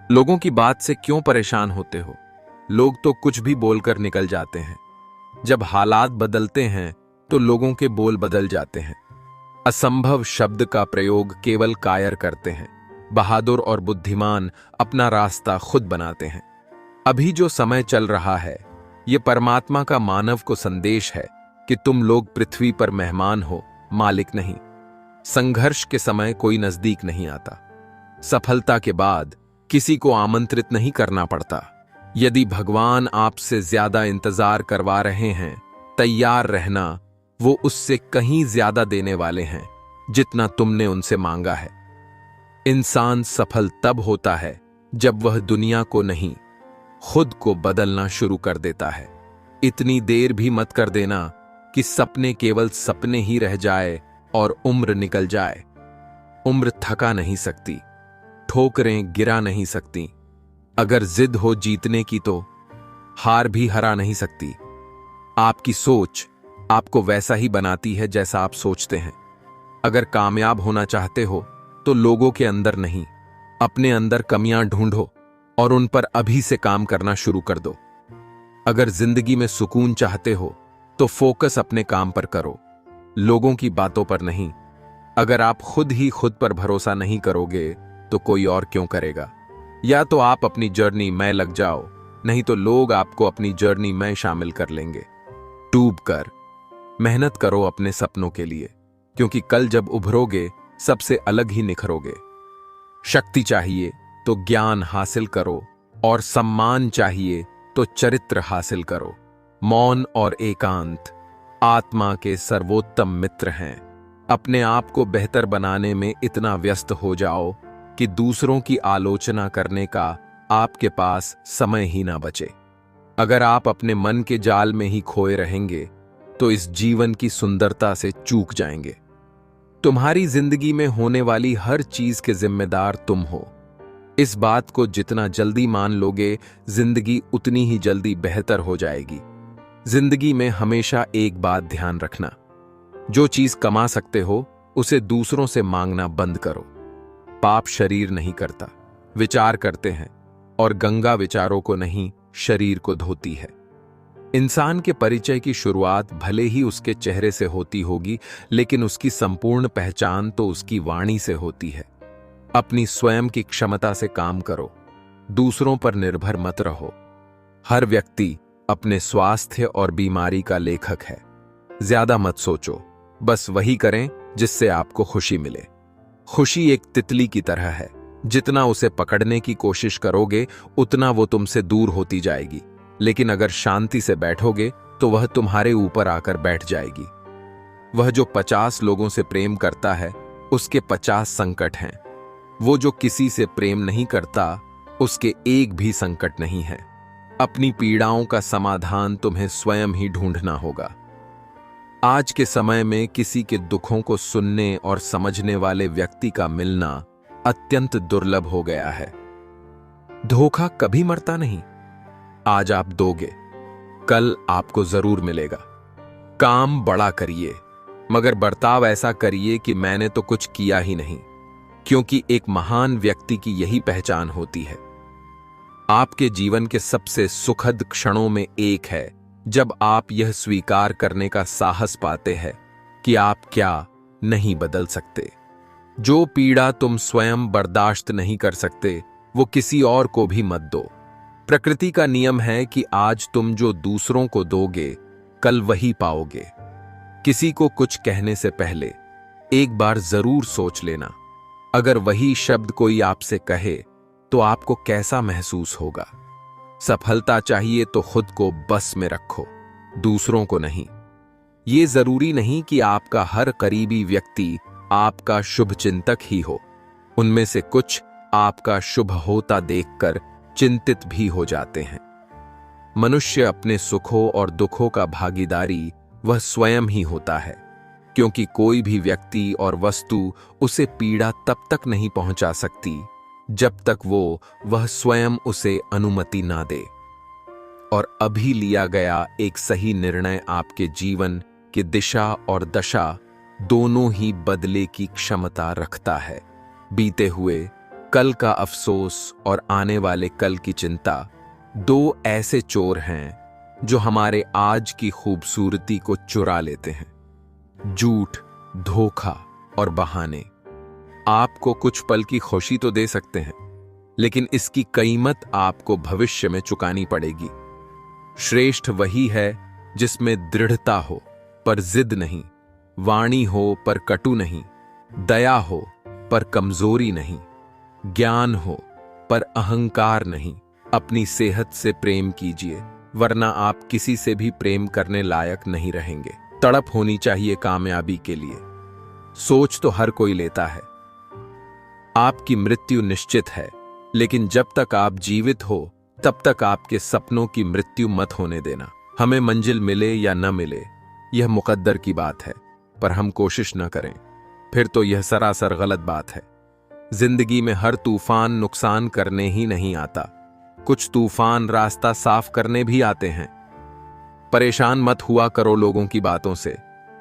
लोगों की बात से क्यों परेशान होते हो? लोग तो कुछ भी बोलकर निकल जाते हैं। जब हालात बदलते हैं तो लोगों के बोल बदल जाते हैं। असंभव शब्द का प्रयोग केवल कायर करते हैं। बहादुर और बुद्धिमान अपना रास्ता खुद बनाते हैं। अभी जो समय चल रहा है, ये परमात्मा का मानव को संदेश है कि तुम लोग पृथ्वी पर मेहमान हो, मालिक नहीं। संघर्ष के समय कोई नजदीक नहीं आता। सफलता के बाद किसी को आमंत्रित नहीं करना पड़ता। यदि भगवान आपसे ज्यादा इंतजार करवा रहे हैं, तैयार रहना, वो उससे कहीं ज्यादा देने वाले हैं जितना तुमने उनसे मांगा है। इंसान सफल तब होता है जब वह दुनिया को नहीं, खुद को बदलना शुरू कर देता है। इतनी देर भी मत कर देना कि सपने केवल सपने ही रह जाए और उम्र निकल जाए। उम्र थका नहीं सकती, ठोकरें गिरा नहीं सकती। अगर जिद हो जीतने की तो हार भी हरा नहीं सकती। आपकी सोच आपको वैसा ही बनाती है जैसा आप सोचते हैं। अगर कामयाब होना चाहते हो तो लोगों के अंदर नहीं, अपने अंदर कमियां ढूंढो और उन पर अभी से काम करना शुरू कर दो। अगर जिंदगी में सुकून चाहते हो तो फोकस अपने काम पर करो, लोगों की बातों पर नहीं। अगर आप खुद ही खुद पर भरोसा नहीं करोगे तो कोई और क्यों करेगा? या तो आप अपनी जर्नी में लग जाओ, नहीं तो लोग आपको अपनी जर्नी में शामिल कर लेंगे। डूब कर मेहनत करो अपने सपनों के लिए, क्योंकि कल जब उभरोगे सबसे अलग ही निखरोगे। शक्ति चाहिए तो ज्ञान हासिल करो, और सम्मान चाहिए तो चरित्र हासिल करो। मौन और एकांत आत्मा के सर्वोत्तम मित्र हैं। अपने आप को बेहतर बनाने में इतना व्यस्त हो जाओ कि दूसरों की आलोचना करने का आपके पास समय ही ना बचे। अगर आप अपने मन के जाल में ही खोए रहेंगे तो इस जीवन की सुंदरता से चूक जाएंगे। तुम्हारी जिंदगी में होने वाली हर चीज के जिम्मेदार तुम हो। इस बात को जितना जल्दी मान लोगे, जिंदगी उतनी ही जल्दी बेहतर हो जाएगी। जिंदगी में हमेशा एक बात ध्यान रखना, जो चीज कमा सकते हो उसे दूसरों से मांगना बंद करो। पाप शरीर नहीं करता, विचार करते हैं, और गंगा विचारों को नहीं, शरीर को धोती है। इंसान के परिचय की शुरुआत भले ही उसके चेहरे से होती होगी, लेकिन उसकी संपूर्ण पहचान तो उसकी वाणी से होती है। अपनी स्वयं की क्षमता से काम करो, दूसरों पर निर्भर मत रहो। हर व्यक्ति अपने स्वास्थ्य और बीमारी का लेखक है। ज्यादा मत सोचो, बस वही करें जिससे आपको खुशी मिले। खुशी एक तितली की तरह है, जितना उसे पकड़ने की कोशिश करोगे उतना वो तुमसे दूर होती जाएगी। लेकिन अगर शांति से बैठोगे तो वह तुम्हारे ऊपर आकर बैठ जाएगी। वह जो 50 लोगों से प्रेम करता है, उसके 50 संकट हैं। वो जो किसी से प्रेम नहीं करता, उसके एक भी संकट नहीं है। अपनी पीड़ाओं का समाधान तुम्हें स्वयं ही ढूंढना होगा। आज के समय में किसी के दुखों को सुनने और समझने वाले व्यक्ति का मिलना अत्यंत दुर्लभ हो गया है। धोखा कभी मरता नहीं। आज आप दोगे, कल आपको जरूर मिलेगा। काम बड़ा करिए, मगर बर्ताव ऐसा करिए कि मैंने तो कुछ किया ही नहीं, क्योंकि एक महान व्यक्ति की यही पहचान होती है। आपके जीवन के सबसे सुखद क्षणों में एक है जब आप यह स्वीकार करने का साहस पाते हैं कि आप क्या नहीं बदल सकते। जो पीड़ा तुम स्वयं बर्दाश्त नहीं कर सकते, वो किसी और को भी मत दो। प्रकृति का नियम है कि आज तुम जो दूसरों को दोगे, कल वही पाओगे। किसी को कुछ कहने से पहले एक बार जरूर सोच लेना, अगर वही शब्द कोई आपसे कहे तो आपको कैसा महसूस होगा। सफलता चाहिए तो खुद को बस में रखो, दूसरों को नहीं। ये जरूरी नहीं कि आपका हर करीबी व्यक्ति आपका शुभ चिंतक ही हो। उनमें से कुछ आपका शुभ होता देखकर चिंतित भी हो जाते हैं। मनुष्य अपने सुखों और दुखों का भागीदारी वह स्वयं ही होता है, क्योंकि कोई भी व्यक्ति और वस्तु उसे पीड़ा तब तक नहीं पहुंचा सकती जब तक वह स्वयं उसे अनुमति ना दे। और अभी लिया गया एक सही निर्णय आपके जीवन की दिशा और दशा दोनों ही बदले की क्षमता रखता है। बीते हुए कल का अफसोस और आने वाले कल की चिंता दो ऐसे चोर हैं जो हमारे आज की खूबसूरती को चुरा लेते हैं। झूठ, धोखा और बहाने आपको कुछ पल की खुशी तो दे सकते हैं, लेकिन इसकी कीमत आपको भविष्य में चुकानी पड़ेगी। श्रेष्ठ वही है जिसमें दृढ़ता हो पर जिद नहीं, वाणी हो पर कटु नहीं, दया हो पर कमजोरी नहीं, ज्ञान हो पर अहंकार नहीं। अपनी सेहत से प्रेम कीजिए, वरना आप किसी से भी प्रेम करने लायक नहीं रहेंगे। तड़प होनी चाहिए कामयाबी के लिए। सोच तो हर कोई लेता है। आपकी मृत्यु निश्चित है, लेकिन जब तक आप जीवित हो तब तक आपके सपनों की मृत्यु मत होने देना। हमें मंजिल मिले या न मिले यह मुकद्दर की बात है, पर हम कोशिश न करें फिर तो यह सरासर गलत बात है। जिंदगी में हर तूफान नुकसान करने ही नहीं आता, कुछ तूफान रास्ता साफ करने भी आते हैं। परेशान मत हुआ करो लोगों की बातों से।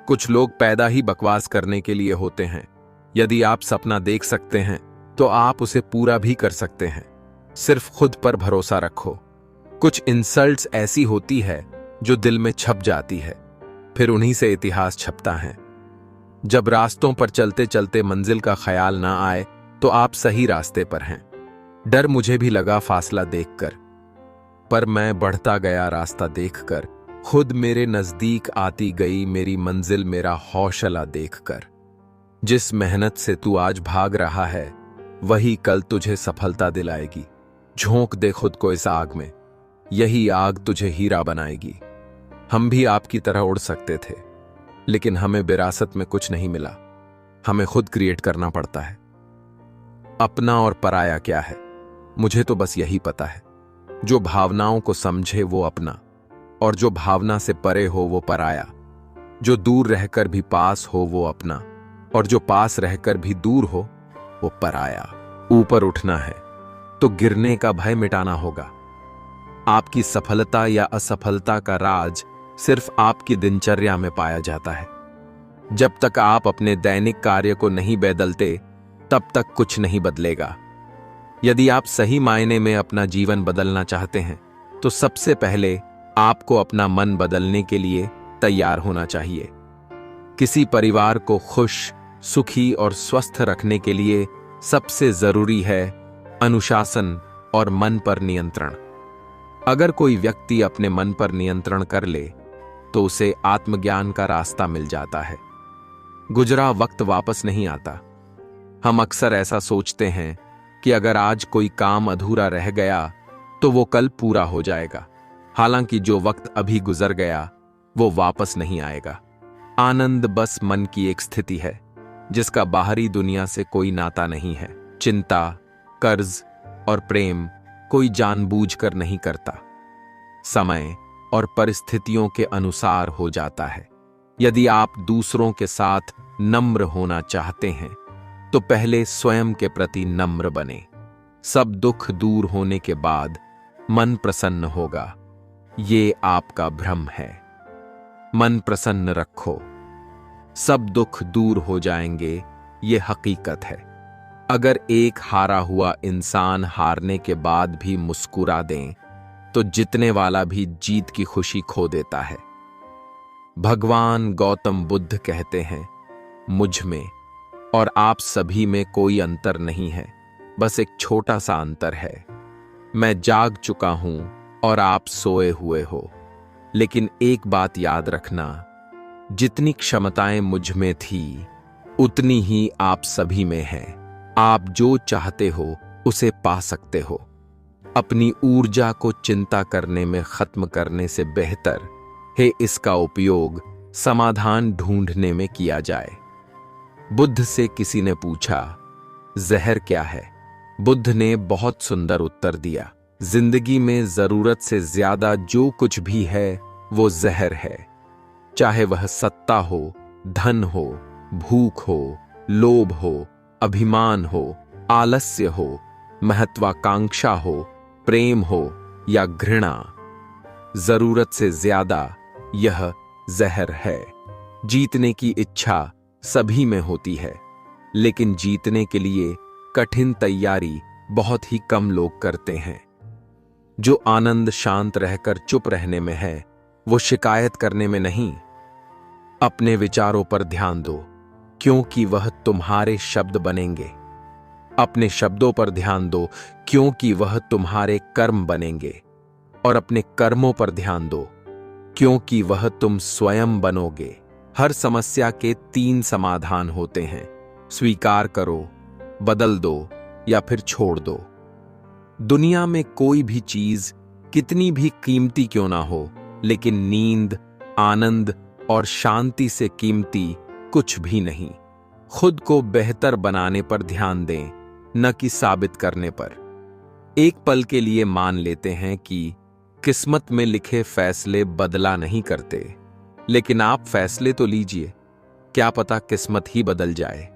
कुछ लोग पैदा ही बकवास करने के लिए होते हैं। यदि आप सपना देख सकते हैं तो आप उसे पूरा भी कर सकते हैं। सिर्फ खुद पर भरोसा रखो। कुछ इंसल्ट्स ऐसी होती है जो दिल में छप जाती है, फिर उन्हीं से इतिहास छपता है। जब रास्तों पर चलते चलते मंजिल का ख्याल ना आए तो आप सही रास्ते पर हैं। डर मुझे भी लगा फासला देखकर, पर मैं बढ़ता गया रास्ता देखकर। खुद मेरे नजदीक आती गई मेरी मंजिल मेरा हौसला देखकर। जिस मेहनत से तू आज भाग रहा है वही कल तुझे सफलता दिलाएगी। झोंक दे खुद को इस आग में, यही आग तुझे हीरा बनाएगी। हम भी आपकी तरह उड़ सकते थे, लेकिन हमें विरासत में कुछ नहीं मिला। हमें खुद क्रिएट करना पड़ता है। अपना और पराया क्या है, मुझे तो बस यही पता है। जो भावनाओं को समझे वो अपना, और जो भावना से परे हो वो पराया। जो दूर रहकर भी पास हो वो अपना, और जो पास रहकर भी दूर हो वो पराया। ऊपर उठना है तो गिरने का भय मिटाना होगा। आपकी सफलता या असफलता का राज सिर्फ आपकी दिनचर्या में पाया जाता है। जब तक आप अपने दैनिक कार्य को नहीं बदलते तब तक कुछ नहीं बदलेगा। यदि आप सही मायने में अपना जीवन बदलना चाहते हैं तो सबसे पहले आपको अपना मन बदलने के लिए तैयार होना चाहिए। किसी परिवार को खुश, सुखी और स्वस्थ रखने के लिए सबसे जरूरी है अनुशासन और मन पर नियंत्रण। अगर कोई व्यक्ति अपने मन पर नियंत्रण कर ले तो उसे आत्मज्ञान का रास्ता मिल जाता है। गुजरा वक्त वापस नहीं आता। हम अक्सर ऐसा सोचते हैं कि अगर आज कोई काम अधूरा रह गया तो वो कल पूरा हो जाएगा। हालांकि जो वक्त अभी गुजर गया वो वापस नहीं आएगा। आनंद बस मन की एक स्थिति है जिसका बाहरी दुनिया से कोई नाता नहीं है। चिंता, कर्ज और प्रेम कोई जानबूझकर नहीं करता, समय और परिस्थितियों के अनुसार हो जाता है। यदि आप दूसरों के साथ नम्र होना चाहते हैं तो पहले स्वयं के प्रति नम्र बने। सब दुख दूर होने के बाद मन प्रसन्न होगा, ये आपका भ्रम है। मन प्रसन्न रखो, सब दुख दूर हो जाएंगे, ये हकीकत है। अगर एक हारा हुआ इंसान हारने के बाद भी मुस्कुरा दें तो जीतने वाला भी जीत की खुशी खो देता है। भगवान गौतम बुद्ध कहते हैं, मुझ में और आप सभी में कोई अंतर नहीं है, बस एक छोटा सा अंतर है। मैं जाग चुका हूं और आप सोए हुए हो। लेकिन एक बात याद रखना, जितनी क्षमताएं मुझ में थी उतनी ही आप सभी में है। आप जो चाहते हो उसे पा सकते हो। अपनी ऊर्जा को चिंता करने में खत्म करने से बेहतर है इसका उपयोग समाधान ढूंढने में किया जाए। बुद्ध से किसी ने पूछा, जहर क्या है? बुद्ध ने बहुत सुंदर उत्तर दिया, जिंदगी में जरूरत से ज्यादा जो कुछ भी है वो जहर है। चाहे वह सत्ता हो, धन हो, भूख हो, लोभ हो, अभिमान हो, आलस्य हो, महत्वाकांक्षा हो, प्रेम हो या घृणा, जरूरत से ज्यादा यह जहर है। जीतने की इच्छा सभी में होती है, लेकिन जीतने के लिए कठिन तैयारी बहुत ही कम लोग करते हैं। जो आनंद शांत रहकर चुप रहने में है, वो शिकायत करने में नहीं। अपने विचारों पर ध्यान दो, क्योंकि वह तुम्हारे शब्द बनेंगे। अपने शब्दों पर ध्यान दो, क्योंकि वह तुम्हारे कर्म बनेंगे। और अपने कर्मों पर ध्यान दो, क्योंकि वह तुम स्वयं बनोगे। हर समस्या के 3 समाधान होते हैं: स्वीकार करो, बदल दो या फिर छोड़ दो। दुनिया में कोई भी चीज कितनी भी कीमती क्यों ना हो, लेकिन नींद, आनंद और शांति से कीमती कुछ भी नहीं। खुद को बेहतर बनाने पर ध्यान दें, न कि साबित करने पर। एक पल के लिए मान लेते हैं कि किस्मत में लिखे फैसले बदला नहीं करते, लेकिन आप फैसले तो लीजिए, क्या पता किस्मत ही बदल जाए।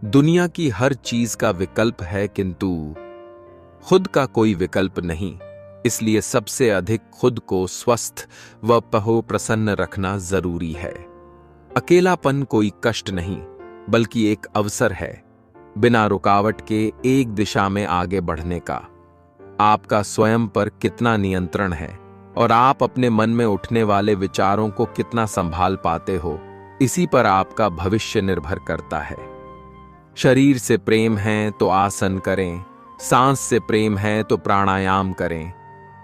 दुनिया की हर चीज का विकल्प है, किंतु खुद का कोई विकल्प नहीं। इसलिए सबसे अधिक खुद को स्वस्थ व प्रसन्न रखना जरूरी है। अकेलापन कोई कष्ट नहीं, बल्कि एक अवसर है बिना रुकावट के एक दिशा में आगे बढ़ने का। आपका स्वयं पर कितना नियंत्रण है और आप अपने मन में उठने वाले विचारों को कितना संभाल पाते हो, इसी पर आपका भविष्य निर्भर करता है। शरीर से प्रेम है तो आसन करें, सांस से प्रेम है तो प्राणायाम करें,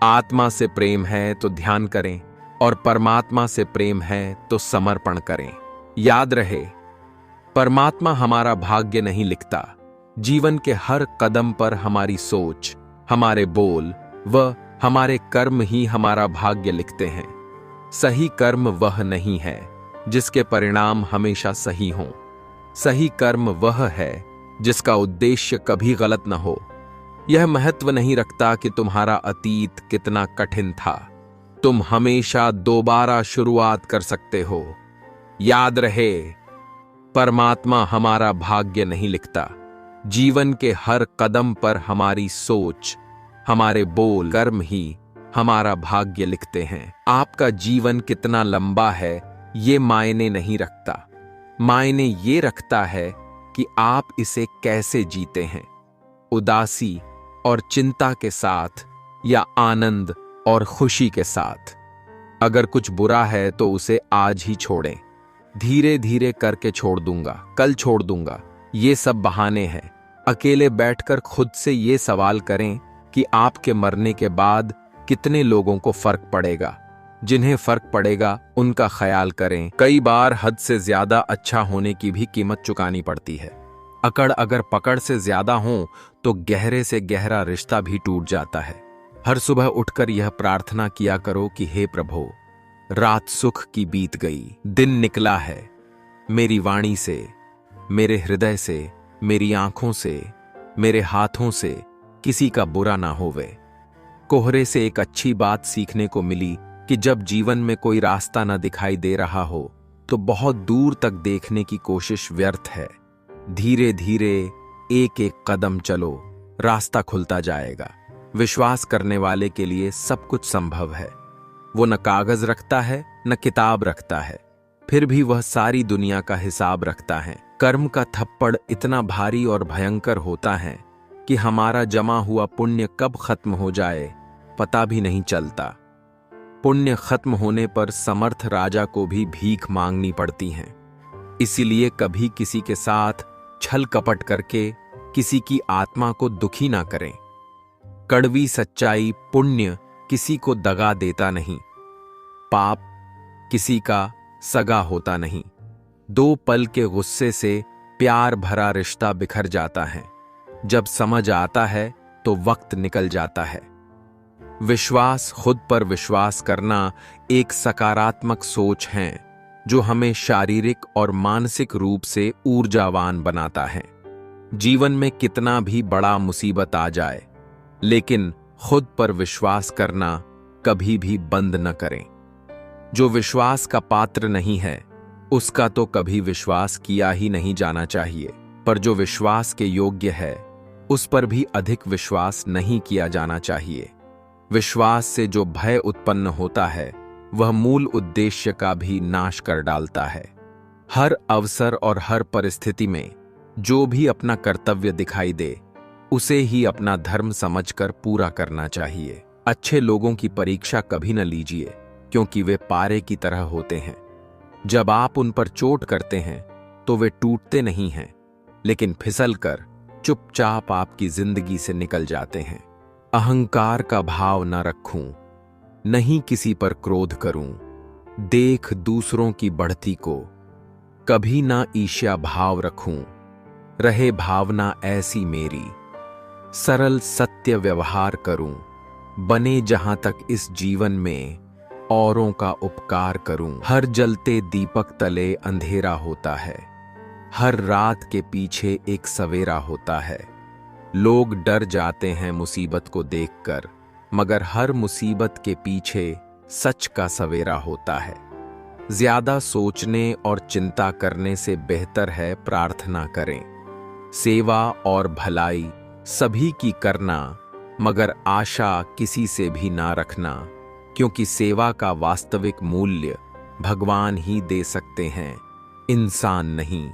आत्मा से प्रेम है तो ध्यान करें और परमात्मा से प्रेम है तो समर्पण करें। याद रहे, परमात्मा हमारा भाग्य नहीं लिखता। जीवन के हर कदम पर हमारी सोच, हमारे बोल व हमारे कर्म ही हमारा भाग्य लिखते हैं। सही कर्म वह नहीं है जिसके परिणाम हमेशा सही हों। सही कर्म वह है जिसका उद्देश्य कभी गलत न हो। यह महत्व नहीं रखता कि तुम्हारा अतीत कितना कठिन था, तुम हमेशा दोबारा शुरुआत कर सकते हो। याद रहे, परमात्मा हमारा भाग्य नहीं लिखता। जीवन के हर कदम पर हमारी सोच, हमारे बोल, कर्म ही हमारा भाग्य लिखते हैं। आपका जीवन कितना लंबा है ये मायने नहीं रखता। मायने ये रखता है कि आप इसे कैसे जीते हैं, उदासी और चिंता के साथ या आनंद और खुशी के साथ। अगर कुछ बुरा है तो उसे आज ही छोड़ें। धीरे धीरे करके छोड़ दूंगा, कल छोड़ दूंगा, ये सब बहाने हैं। अकेले बैठकर खुद से ये सवाल करें कि आपके मरने के बाद कितने लोगों को फर्क पड़ेगा। जिन्हें फर्क पड़ेगा उनका ख्याल करें। कई बार हद से ज्यादा अच्छा होने की भी कीमत चुकानी पड़ती है। अकड़ अगर पकड़ से ज्यादा हो तो गहरे से गहरा रिश्ता भी टूट जाता है। हर सुबह उठकर यह प्रार्थना किया करो कि हे प्रभु, रात सुख की बीत गई, दिन निकला है। मेरी वाणी से, मेरे हृदय से, मेरी आंखों से, मेरे हाथों से किसी का बुरा ना होवे। कोहरे से एक अच्छी बात सीखने को मिली कि जब जीवन में कोई रास्ता न दिखाई दे रहा हो तो बहुत दूर तक देखने की कोशिश व्यर्थ है। धीरे धीरे एक एक कदम चलो, रास्ता खुलता जाएगा। विश्वास करने वाले के लिए सब कुछ संभव है। वो न कागज रखता है न किताब रखता है, फिर भी वह सारी दुनिया का हिसाब रखता है। कर्म का थप्पड़ इतना भारी और भयंकर होता है कि हमारा जमा हुआ पुण्य कब खत्म हो जाए पता भी नहीं चलता। पुण्य खत्म होने पर समर्थ राजा को भी भीख मांगनी पड़ती है। इसीलिए कभी किसी के साथ छल कपट करके किसी की आत्मा को दुखी ना करें। कड़वी सच्चाई, पुण्य किसी को दगा देता नहीं, पाप किसी का सगा होता नहीं। 2 पल के गुस्से से प्यार भरा रिश्ता बिखर जाता है। जब समझ आता है तो वक्त निकल जाता है। विश्वास, खुद पर विश्वास करना एक सकारात्मक सोच है जो हमें शारीरिक और मानसिक रूप से ऊर्जावान बनाता है। जीवन में कितना भी बड़ा मुसीबत आ जाए, लेकिन खुद पर विश्वास करना कभी भी बंद न करें। जो विश्वास का पात्र नहीं है उसका तो कभी विश्वास किया ही नहीं जाना चाहिए, पर जो विश्वास के योग्य है उस पर भी अधिक विश्वास नहीं किया जाना चाहिए। विश्वास से जो भय उत्पन्न होता है वह मूल उद्देश्य का भी नाश कर डालता है। हर अवसर और हर परिस्थिति में जो भी अपना कर्तव्य दिखाई दे उसे ही अपना धर्म समझकर पूरा करना चाहिए। अच्छे लोगों की परीक्षा कभी न लीजिए, क्योंकि वे पारे की तरह होते हैं। जब आप उन पर चोट करते हैं तो वे टूटते नहीं हैं, लेकिन फिसलकर चुपचाप आपकी जिंदगी से निकल जाते हैं। अहंकार का भाव न रखूं, नहीं किसी पर क्रोध करूं, देख दूसरों की बढ़ती को, कभी ना ईर्ष्या भाव रखूं, रहे भावना ऐसी मेरी, सरल सत्य व्यवहार करूं, बने जहां तक इस जीवन में औरों का उपकार करूं। हर जलते दीपक तले अंधेरा होता है, हर रात के पीछे एक सवेरा होता है। लोग डर जाते हैं मुसीबत को देखकर, मगर हर मुसीबत के पीछे सच का सवेरा होता है। ज्यादा सोचने और चिंता करने से बेहतर है प्रार्थना करें। सेवा और भलाई सभी की करना, मगर आशा किसी से भी ना रखना, क्योंकि सेवा का वास्तविक मूल्य भगवान ही दे सकते हैं, इंसान नहीं।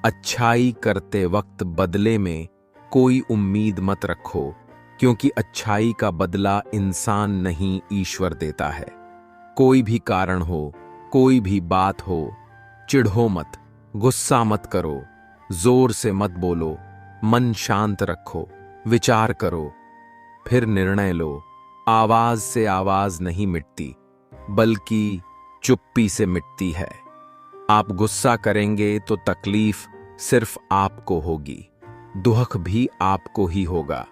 अच्छाई करते वक्त बदले में कोई उम्मीद मत रखो, क्योंकि अच्छाई का बदला इंसान नहीं ईश्वर देता है। कोई भी कारण हो, कोई भी बात हो, चिढ़ो मत, गुस्सा मत करो, जोर से मत बोलो, मन शांत रखो, विचार करो, फिर निर्णय लो। आवाज से आवाज नहीं मिटती, बल्कि चुप्पी से मिटती है। आप गुस्सा करेंगे तो तकलीफ सिर्फ आपको होगी, दुख भी आपको ही होगा।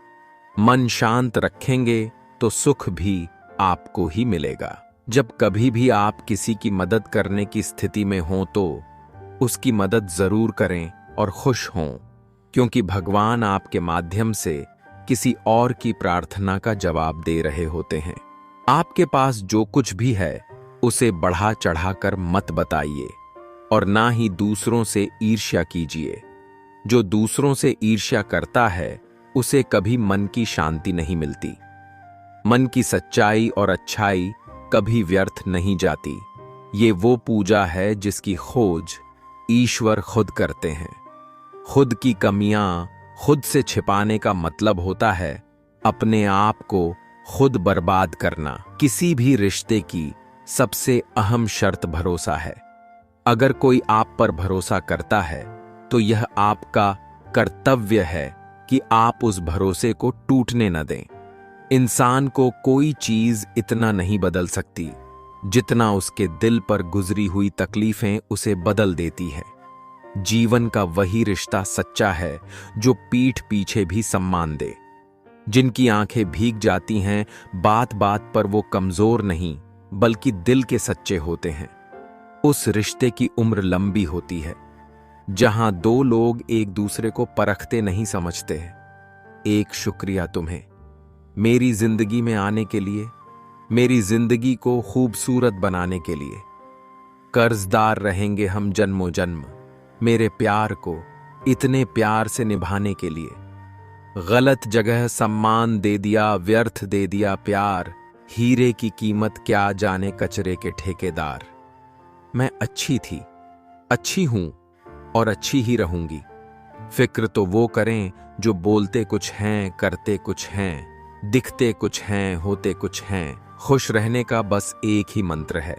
मन शांत रखेंगे तो सुख भी आपको ही मिलेगा। जब कभी भी आप किसी की मदद करने की स्थिति में हों तो उसकी मदद जरूर करें और खुश हों, क्योंकि भगवान आपके माध्यम से किसी और की प्रार्थना का जवाब दे रहे होते हैं। आपके पास जो कुछ भी है उसे बढ़ा चढ़ाकर मत बताइए, और ना ही दूसरों से ईर्ष्या कीजिए। जो दूसरों से ईर्ष्या करता है उसे कभी मन की शांति नहीं मिलती। मन की सच्चाई और अच्छाई कभी व्यर्थ नहीं जाती। ये वो पूजा है जिसकी खोज ईश्वर खुद करते हैं। खुद की कमियां खुद से छिपाने का मतलब होता है अपने आप को खुद बर्बाद करना। किसी भी रिश्ते की सबसे अहम शर्त भरोसा है। अगर कोई आप पर भरोसा करता है तो यह आपका कर्तव्य है कि आप उस भरोसे को टूटने न दें। इंसान को कोई चीज इतना नहीं बदल सकती जितना उसके दिल पर गुजरी हुई तकलीफें उसे बदल देती है। जीवन का वही रिश्ता सच्चा है जो पीठ पीछे भी सम्मान दे। जिनकी आंखें भीग जाती हैं बात बात पर, वो कमजोर नहीं बल्कि दिल के सच्चे होते हैं। उस रिश्ते की उम्र लंबी होती है जहां दो लोग एक दूसरे को परखते नहीं समझते हैं। एक शुक्रिया तुम्हें मेरी जिंदगी में आने के लिए, मेरी जिंदगी को खूबसूरत बनाने के लिए। कर्जदार रहेंगे हम जन्मों जन्म मेरे प्यार को इतने प्यार से निभाने के लिए। गलत जगह सम्मान दे दिया, व्यर्थ दे दिया प्यार, हीरे की कीमत क्या जाने कचरे के ठेकेदार। मैं अच्छी थी, अच्छी हूं और अच्छी ही रहूंगी। फिक्र तो वो करें जो बोलते कुछ हैं, करते कुछ हैं, दिखते कुछ हैं, होते कुछ हैं। खुश रहने का बस एक ही मंत्र है,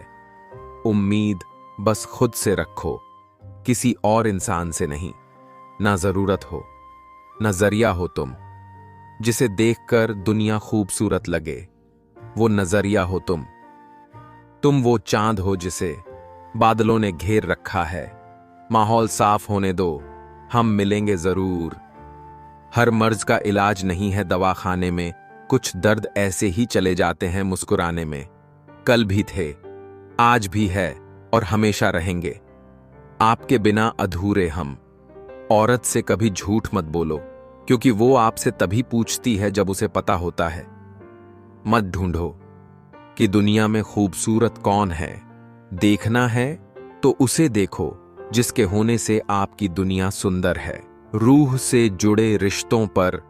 उम्मीद बस खुद से रखो, किसी और इंसान से नहीं। ना जरूरत हो, ना जरिया हो तुम, जिसे देखकर दुनिया खूबसूरत लगे, वो नजरिया हो तुम। तुम वो चांद हो जिसे बादलों ने घेर रखा है। माहौल साफ होने दो, हम मिलेंगे जरूर। हर मर्ज का इलाज नहीं है दवाखाने में, कुछ दर्द ऐसे ही चले जाते हैं मुस्कुराने में। कल भी थे, आज भी है और हमेशा रहेंगे। आपके बिना अधूरे हम। औरत से कभी झूठ मत बोलो, क्योंकि वो आपसे तभी पूछती है जब उसे पता होता है। मत ढूंढो कि दुनिया में खूबसूरत कौन है, देखना है तो उसे देखो जिसके होने से आपकी दुनिया सुंदर है। रूह से जुड़े रिश्तों पर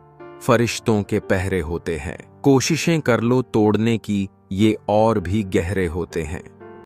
फरिश्तों के पहरे होते हैं। कोशिशें कर लो तोड़ने की, ये और भी गहरे होते हैं।